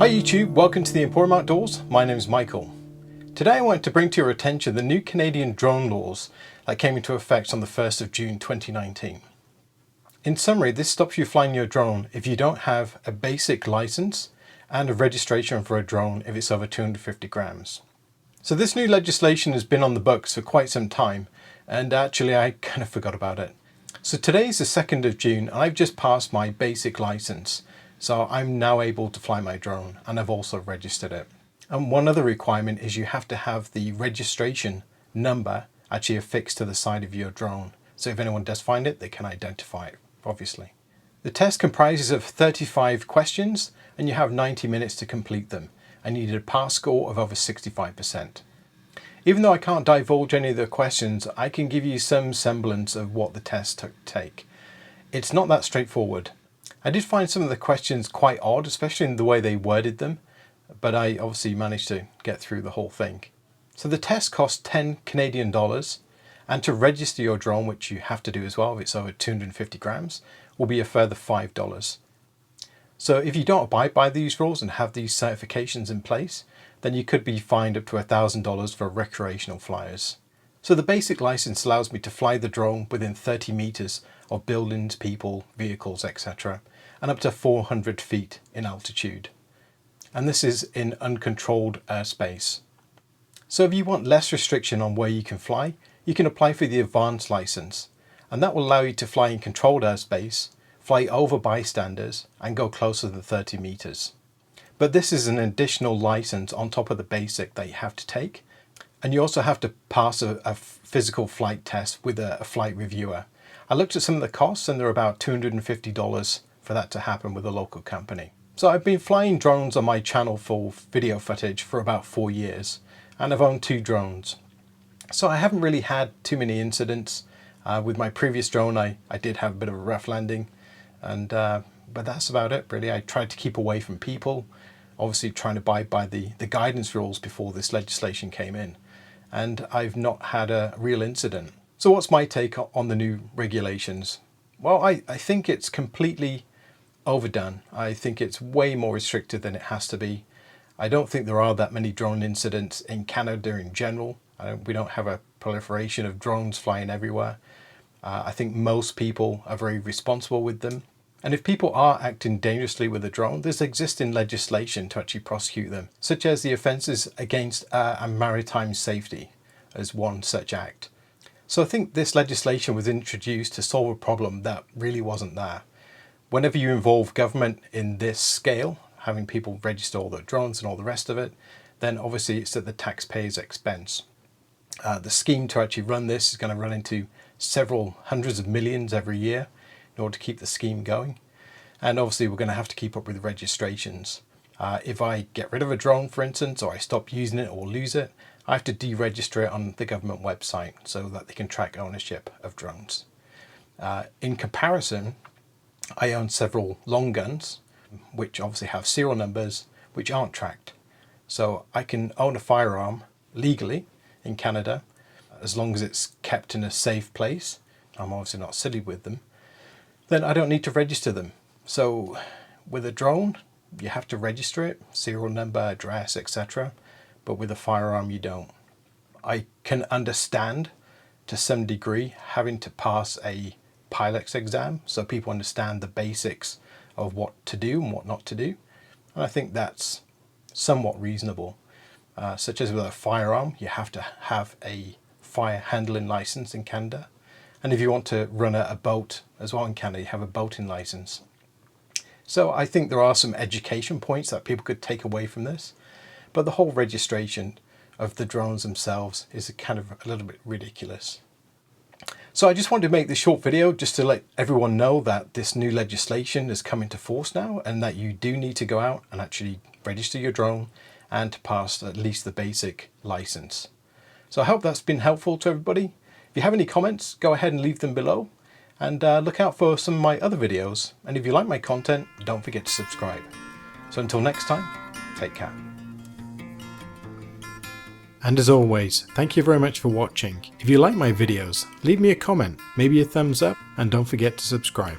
Hi YouTube, welcome to the Emporium Outdoors. My name is Michael. Today I want to bring to your attention the new Canadian drone laws that came into effect on the 1st of June 2019. In summary, this stops you flying your drone if you don't have a basic license and a registration for a drone if it's over 250 grams. So this new legislation has been on the books for quite some time, and actually I kind of forgot about it. So today is the 2nd of June and I've just passed my basic license. So I'm now able to fly my drone, and I've also registered it. And one other requirement is you have to have the registration number actually affixed to the side of your drone. So if anyone does find it, they can identify it, obviously. The test comprises of 35 questions and you have 90 minutes to complete them. And you need a pass score of over 65%. Even though I can't divulge any of the questions, I can give you some semblance of what the test take. It's not that straightforward. I did find some of the questions quite odd, especially in the way they worded them, but I obviously managed to get through the whole thing. So the test costs 10 Canadian dollars, and to register your drone, which you have to do as well if it's over 250 grams, will be a further $5. So if you don't abide by these rules and have these certifications in place, then you could be fined up to $1,000 for recreational flyers. So the basic license allows me to fly the drone within 30 meters of buildings, people, vehicles, etc. and up to 400 feet in altitude. And this is in uncontrolled airspace. So if you want less restriction on where you can fly, you can apply for the advanced license, and that will allow you to fly in controlled airspace, fly over bystanders and go closer than 30 meters. But this is an additional license on top of the basic that you have to take. And you also have to pass a physical flight test with a flight reviewer. I looked at some of the costs and they're about $250 for that to happen with a local company. So I've been flying drones on my channel for video footage for about 4 years, and I've owned 2 drones. So I haven't really had too many incidents. With my previous drone I did have a bit of a rough landing, and but that's about it really. I tried to keep away from people, obviously trying to abide by the guidance rules before this legislation came in. And I've not had a real incident. So what's my take on the new regulations? Well, I think it's completely overdone. I think it's way more restricted than it has to be. I don't think there are that many drone incidents in Canada in general. We don't have a proliferation of drones flying everywhere. I think most people are very responsible with them. And if people are acting dangerously with a drone, there's existing legislation to actually prosecute them, such as the Offences against Maritime Safety as one such act. So I think this legislation was introduced to solve a problem that really wasn't there. Whenever you involve government in this scale, having people register all their drones and all the rest of it, then obviously it's at the taxpayer's expense. The scheme to actually run this is going to run into several hundreds of millions every year in order to keep the scheme going. And obviously we're going to have to keep up with the registrations. If I get rid of a drone, for instance, or I stop using it or lose it, I have to deregister it on the government website so that they can track ownership of drones. In comparison, I own several long guns, which obviously have serial numbers, which aren't tracked. So I can own a firearm legally in Canada, as long as it's kept in a safe place. I'm obviously not silly with them. Then I don't need to register them. So with a drone, you have to register it, serial number, address, etc. But with a firearm, you don't. I can understand to some degree having to pass a pilot's exam so people understand the basics of what to do and what not to do. And I think that's somewhat reasonable. Such as with a firearm, you have to have a fire handling license in Canada. And if you want to run a boat as well in Canada, you have a boating license. So I think there are some education points that people could take away from this. But the whole registration of the drones themselves is kind of a little bit ridiculous. So I just wanted to make this short video just to let everyone know that this new legislation is coming into force now, and that you do need to go out and actually register your drone and to pass at least the basic license. So I hope that's been helpful to everybody. If you have any comments, go ahead and leave them below, and look out for some of my other videos. And if you like my content, don't forget to subscribe. So until next time, take care. And as always, thank you very much for watching. If you like my videos, leave me a comment, maybe a thumbs up, and don't forget to subscribe.